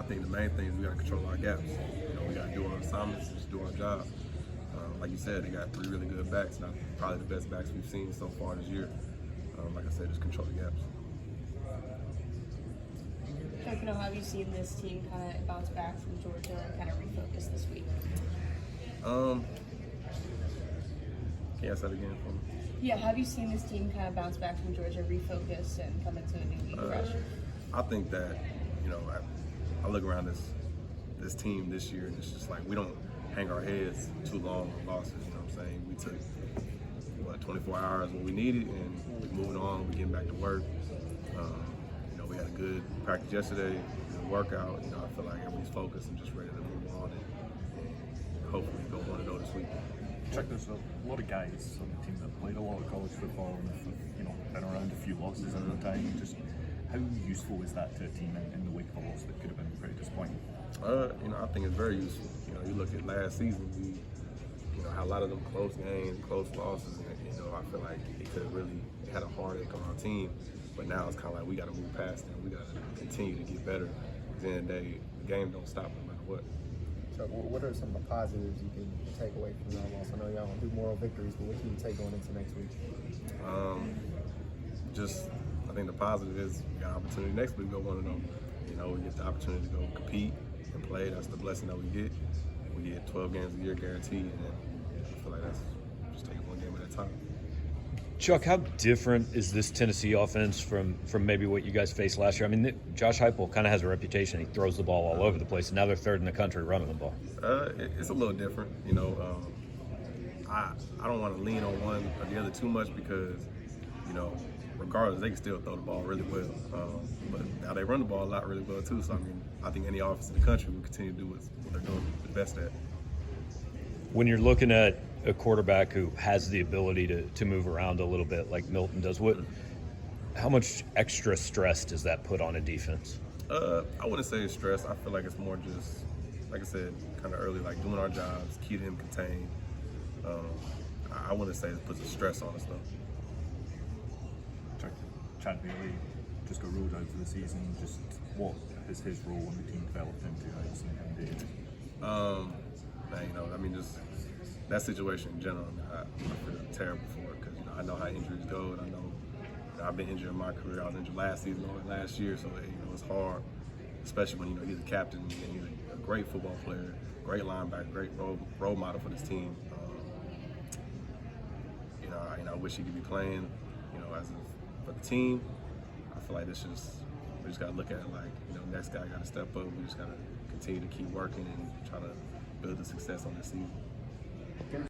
think the main thing is we got to control our gaps. We got to do our assignments, just do our job. Like you said, they got 3 really good backs, not probably the best backs we've seen so far this year. Like I said, just control the gaps. How have you seen this team kind of bounce back from Georgia and kind of refocus this week? Can you ask that again for me? Yeah, have you seen this team kind of bounce back from Georgia, refocus, and come into a new week fresh? I think that, I look around this team this year, and it's just like we don't hang our heads too long on losses. You know what I'm saying? We took 24 hours when we needed, and we moved on. We getting back to work. We had a good practice yesterday, good workout. I feel like everybody's focused and just ready to move on and hopefully go 1-0 this week. Chuck, there's a lot of guys on the team that played a lot of college football and been around a few losses at the time. Just how useful is that to a team in the wake of a loss that could have been pretty disappointing? I think it's very useful. You look at last season, we had a lot of them close games, close losses, and I feel like it could have really had a heartache on our team. But now it's kind of like we got to move past it. We got to continue to get better. At the end of the day, the game don't stop no matter what. So what are some of the positives you can take away from that loss? I know y'all don't do moral victories, but what can you take going into next week? I think the positive is we got an opportunity next week to go 1-0. We get the opportunity to go compete and play. That's the blessing that we get. We get 12 games a year guaranteed, and I feel like that's just taking one game at a time. Chuck, how different is this Tennessee offense from maybe what you guys faced last year? I mean, Josh Heupel kind of has a reputation. He throws the ball all over the place, and now they're 3rd in the country running the ball. It's a little different. I don't want to lean on one or the other too much because, regardless, they can still throw the ball really well. But now they run the ball a lot really well too. So, I think any offense in the country will continue to do what they're doing the best at. When you're looking at a quarterback who has the ability to move around a little bit like Milton does, how much extra stress does that put on a defense? I wouldn't say it's stress. I feel like it's more just, like I said, kind of early, like doing our jobs, keeping him contained. I wouldn't say it puts a stress on us though. Chad Bailey just got ruled out for the season. Just what is his role in the team developed into? How you seen him do? Just that situation in general. I feel terrible for it because I know how injuries go, and I know I've been injured in my career. I was injured last season or last year, so it's hard, especially when he's a captain and he's a great football player, great linebacker, great role model for this team. I wish he could be playing, for the team. I feel like we just got to look at it like, next guy got to step up. We just got to continue to keep working and try to build the success on this season.